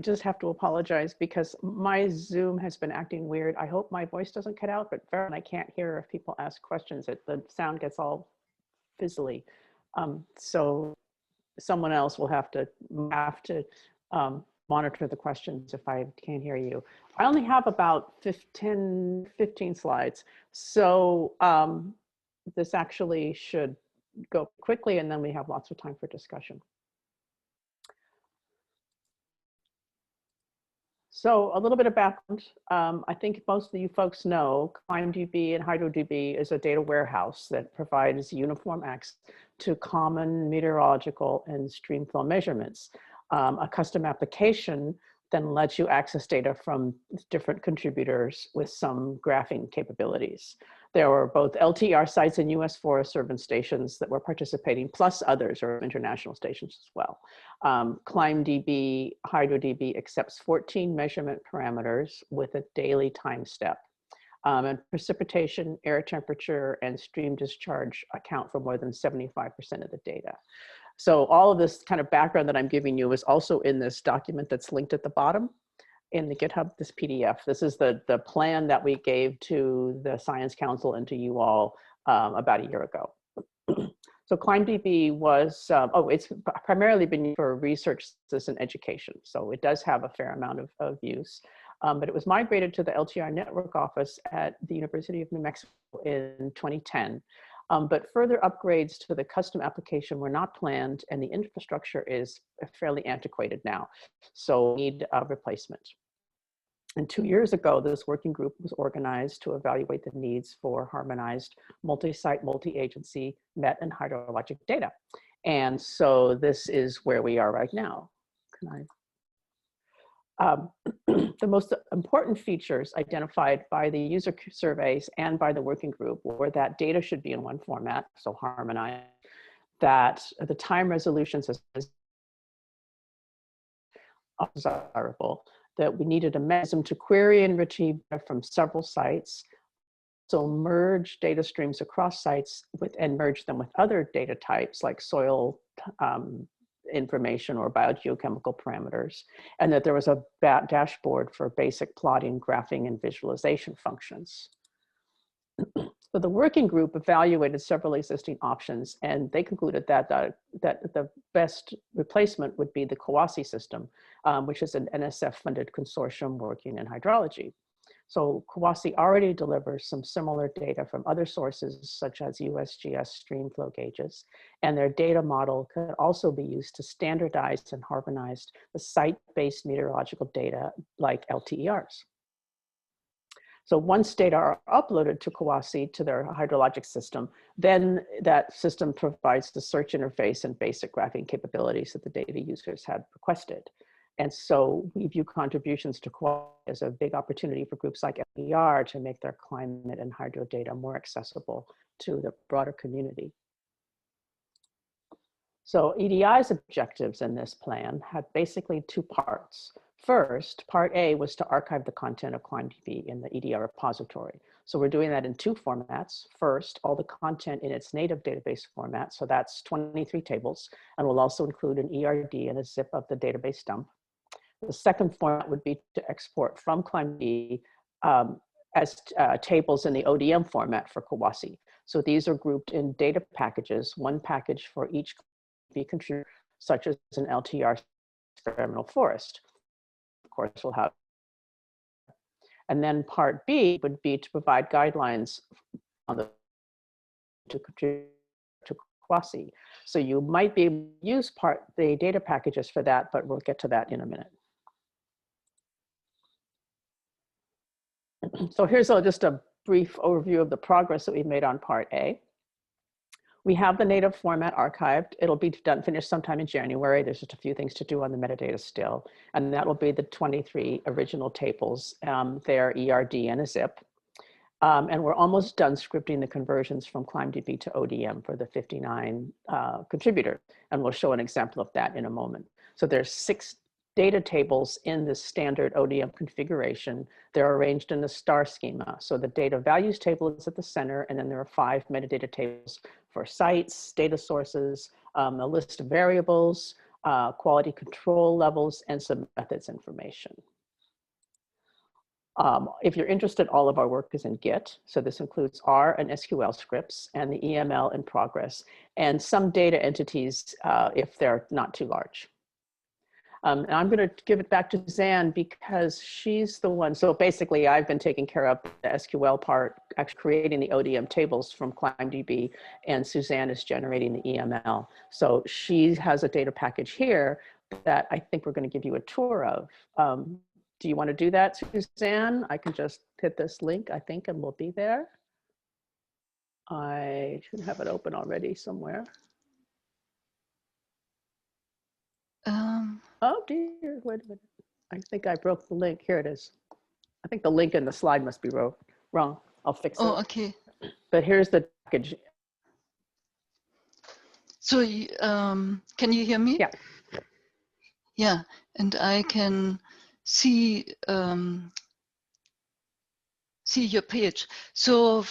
just have to apologize because my Zoom has been acting weird. I hope my voice doesn't cut out, but I can't hear if people ask questions. The sound gets all fizzly. So someone else will have to monitor the questions if I can't hear you. I only have about 15 slides. So this actually should go quickly, and then we have lots of time for discussion. So a little bit of background. I think most of you folks know ClimDB and HydroDB is a data warehouse that provides uniform access to common meteorological and streamflow measurements. A custom application then lets you access data from different contributors with some graphing capabilities. There were both LTER sites and US Forest Service stations that were participating, plus others or international stations as well. ClimDB, HydroDB accepts 14 measurement parameters with a daily time step. And precipitation, air temperature, and stream discharge account for more than 75% of the data. So all of this kind of background that I'm giving you is also in this document that's linked at the bottom in the GitHub, this PDF. This is the plan that we gave to the Science Council and to you all about a year ago. So ClimDB was, it's primarily been used for research and education. So it does have a fair amount of use. But it was migrated to the LTER network office at the University of New Mexico in 2010. But further upgrades to the custom application were not planned, and the infrastructure is fairly antiquated now. So we need a replacement. And 2 years ago, this working group was organized to evaluate the needs for harmonized multi-site, multi-agency met and hydrologic data. And so this is where we are right now. The most important features identified by the user surveys and by the working group were that data should be in one format, so harmonized, that the time resolutions is desirable, that we needed a mechanism to query and retrieve data from several sites, so merge data streams across sites and merge them with other data types like soil information or biogeochemical parameters, and that there was a dashboard for basic plotting, graphing, and visualization functions. So the working group evaluated several existing options, and they concluded that the best replacement would be the CUAHSI system, which is an NSF-funded consortium working in hydrology. So CUAHSI already delivers some similar data from other sources, such as USGS streamflow gauges, and their data model could also be used to standardize and harmonize the site-based meteorological data like LTERs. So once data are uploaded to CUAHSI to their hydrologic system, then that system provides the search interface and basic graphing capabilities that the data users had requested. And so we view contributions to CUAHSI as a big opportunity for groups like LTER to make their climate and hydro data more accessible to the broader community. So EDI's objectives in this plan had basically two parts. First, part A was to archive the content of ClimDB in the EDI repository. So we're doing that in two formats. First, all the content in its native database format. So that's 23 tables, and we'll also include an ERD and a zip of the database dump. The second format would be to export from ClimDB as tables in the ODM format for CUAHSI. So these are grouped in data packages, one package for each contributor, such as an LTER experimental forest. Of course, we'll have. And then part B would be to provide guidelines on to contribute to CUAHSI. So you might be able to use the data packages for that, but we'll get to that in a minute. So here's just a brief overview of the progress that we've made on part A. We have the native format archived. It'll be finished sometime in January. There's just a few things to do on the metadata still. And that will be the 23 original tables, their ERD and a zip. And we're almost done scripting the conversions from ClimDB to ODM for the 59 contributor. And we'll show an example of that in a moment. So there's 6 data tables in the standard ODM configuration. They're arranged in the star schema. So the data values table is at the center, and then there are 5 metadata tables for sites, data sources, a list of variables, quality control levels, and some methods information. If you're interested, all of our work is in Git. So this includes R and SQL scripts and the EML in progress, and some data entities if they're not too large. And I'm going to give it back to Zan because she's the one. So basically, I've been taking care of the SQL part, actually creating the ODM tables from ClimDB, and Suzanne is generating the EML. So she has a data package here that I think we're going to give you a tour of. Do you want to do that, Suzanne? I can just hit this link, I think, and we'll be there. I should have it open already somewhere. Oh dear, wait a minute. I think I broke the link. Here it is. I think the link in the slide must be wrong. I'll fix it. Oh, okay. But here's the package. So can you hear me? Yeah. Yeah, and I can see see your page. So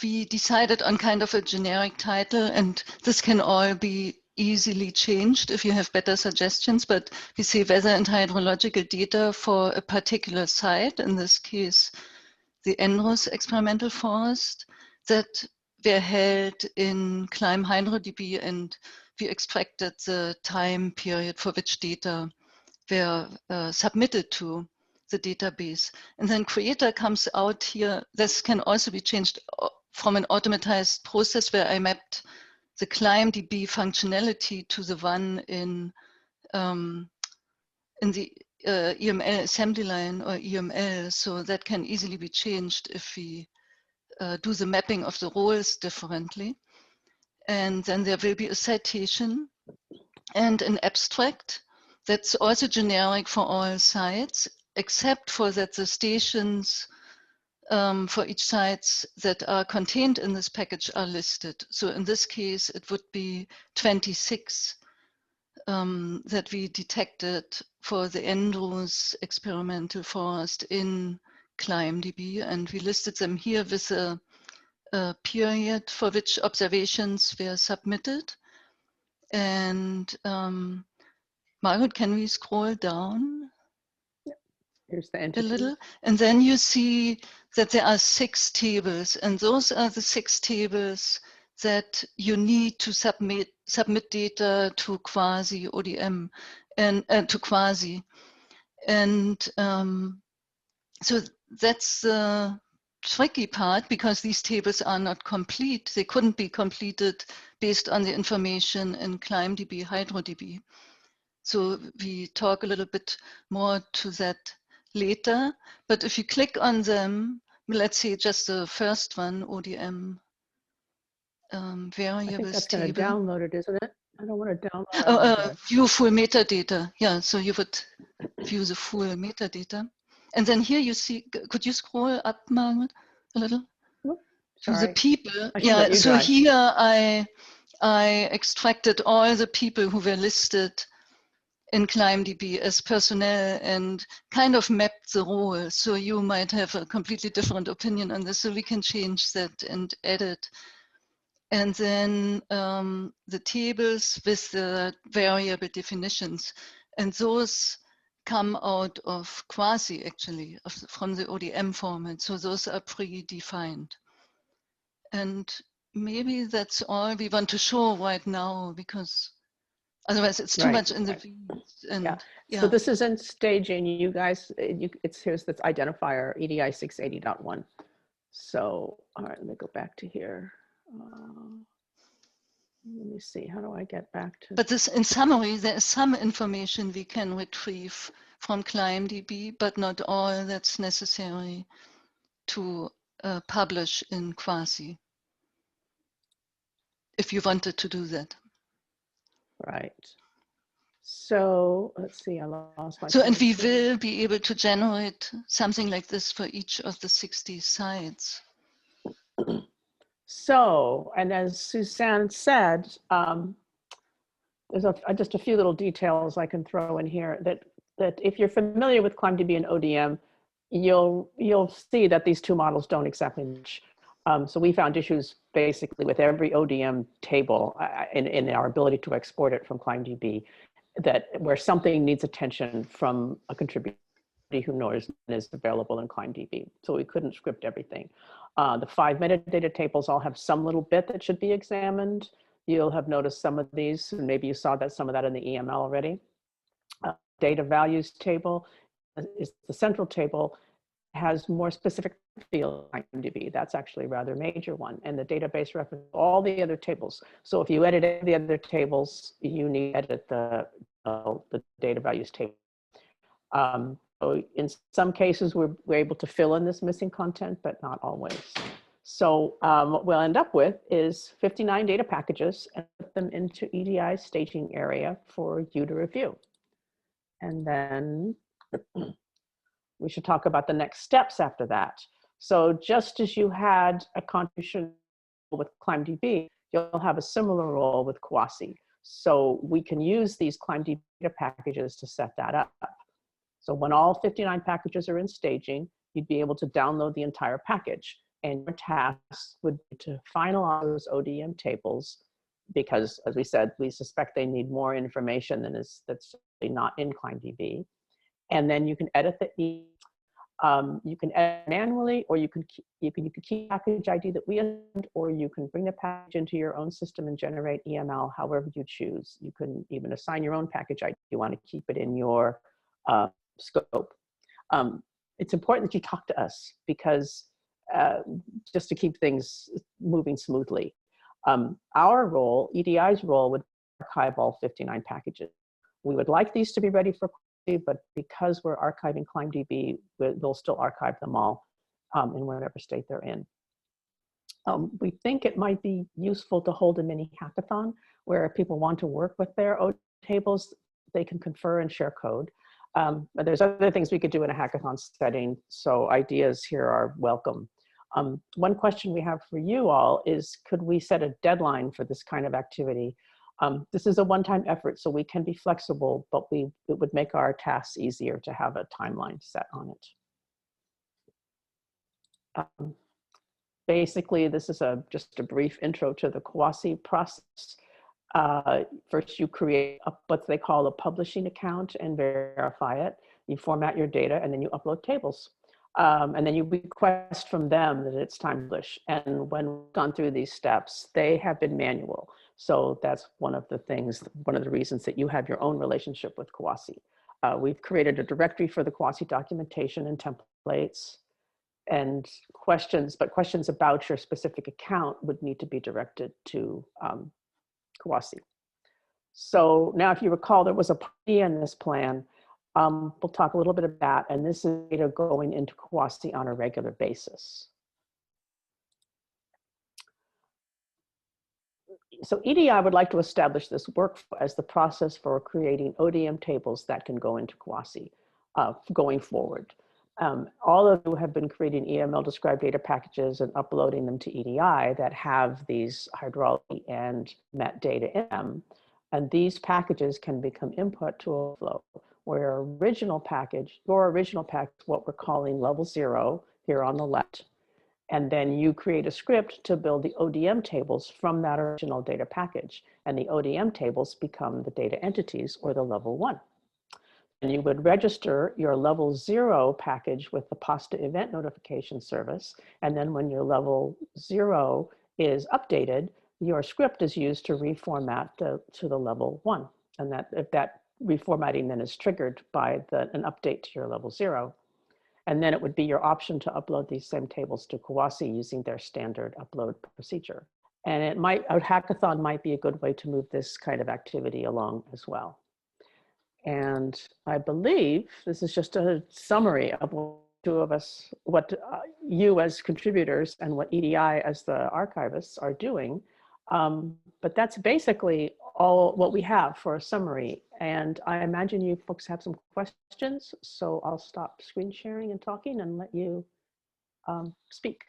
we decided on kind of a generic title, and this can all be easily changed if you have better suggestions, but we say weather and hydrological data for a particular site, in this case, the Enros experimental forest, that were held in ClimHydroDB, and we extracted the time period for which data were submitted to the database. And then Creator comes out here. This can also be changed from an automatized process where I mapped the ClimDB functionality to the one in the EML assembly line or EML. So that can easily be changed if we do the mapping of the roles differently. And then there will be a citation and an abstract that's also generic for all sites, except for that the stations for each sites that are contained in this package are listed. So in this case, it would be 26 that we detected for the Enros experimental forest in ClimDB, and we listed them here with a period for which observations were submitted. And Margaret, can we scroll down? Here's the a entity. little? And then you see that there are 6 tables, and those are the 6 tables that you need to submit data to Quasi ODM and to Quasi. And so that's the tricky part, because these tables are not complete. They couldn't be completed based on the information in ClimDB, HydroDB. So we talk a little bit more to that later. But if you click on them, let's see just the first one, ODM variables I think that's going to table. download it, isn't it? I don't want to download. View full metadata. Yeah, so you would view the full metadata. And then here you see, could you scroll up, Margaret, a little? To the people. Yeah, so here I extracted all the people who were listed in ClimDB as personnel and kind of mapped the role. So you might have a completely different opinion on this, so we can change that and edit. And then the tables with the variable definitions. And those come out of Quasi, actually, from the ODM format. So those are predefined. And maybe that's all we want to show right now, because otherwise it's too much in the weeds. And So this is in staging. You guys, here's this identifier, EDI 680.1. So, all right, let me go back to here. Let me see, how do I get back to? But this, in summary, there is some information we can retrieve from ClimDB, but not all that's necessary to publish in Quasi, if you wanted to do that. Right. So let's see, I lost my. So, and we will be able to generate something like this for each of the 60 sites. So, and as Suzanne said, there's just a few little details I can throw in here that if you're familiar with ClimDB and ODM, you'll see that these two models don't exactly match. So we found issues basically with every ODM table in our ability to export it from ClimDB, that where something needs attention from a contributor who knows is available in ClimDB. So we couldn't script everything. The 5 metadata tables all have some little bit that should be examined. You'll have noticed some of these, and maybe you saw that some of that in the EML already. Data values table is the central table, has more specific field ClimDB. That's actually a rather major one. And the database reference all the other tables. So if you edit the other tables, you need to edit the data values table. So in some cases, we're able to fill in this missing content, but not always. So what we'll end up with is 59 data packages and put them into EDI staging area for you to review. And then we should talk about the next steps after that. So just as you had a contribution with ClimDB, you'll have a similar role with CUAHSI. So we can use these ClimDB data packages to set that up. So when all 59 packages are in staging, you'd be able to download the entire package. And your task would be to finalize those ODM tables, because as we said, we suspect they need more information than that's not in ClimDB. And then you can edit the you can edit manually, or you can keep package ID that we assigned, or you can bring the package into your own system and generate EML however you choose. You can even assign your own package ID if you want to keep it in your scope. It's important that you talk to us, because just to keep things moving smoothly. Our role, EDI's role, would archive all 59 packages. We would like these to be ready for CUAHSI, but because we're archiving ClimDB, we'll still archive them all in whatever state they're in. We think it might be useful to hold a mini hackathon where if people want to work with their ODM tables, they can confer and share code. But there's other things we could do in a hackathon setting, so ideas here are welcome. One question we have for you all is, could we set a deadline for this kind of activity? This is a one-time effort, so we can be flexible, but it would make our tasks easier to have a timeline set on it. Basically, this is just a brief intro to the Quasi process. First, you create what they call a publishing account and verify it. You format your data, and then you upload tables. And then you request from them that it's time to publish. And when we've gone through these steps, they have been manual. So that's one of the reasons that you have your own relationship with CUAHSI. We've created a directory for the CUAHSI documentation and templates and questions, but questions about your specific account would need to be directed to CUAHSI. So now, if you recall, there was a P in this plan. We'll talk a little bit about that, and this is data going into CUAHSI on a regular basis. So EDI would like to establish this workflow as the process for creating ODM tables that can go into CUAHSI going forward. All of you have been creating EML described data packages and uploading them to EDI that have these hydrology and met data in them. And these packages can become input to a flow where your original package, what we're calling level 0 here on the left. And then you create a script to build the ODM tables from that original data package. And the ODM tables become the data entities, or the level 1. And you would register your level 0 package with the PASTA event notification service. And then when your level 0 is updated, your script is used to reformat to the level 1. And if that reformatting then is triggered by an update to your level 0. And then it would be your option to upload these same tables to CUAHSI using their standard upload procedure. And a hackathon might be a good way to move this kind of activity along as well. And I believe this is just a summary of what you as contributors and what EDI as the archivists are doing. But that's basically all what we have for a summary. And I imagine you folks have some questions, so I'll stop screen sharing and talking and let you speak.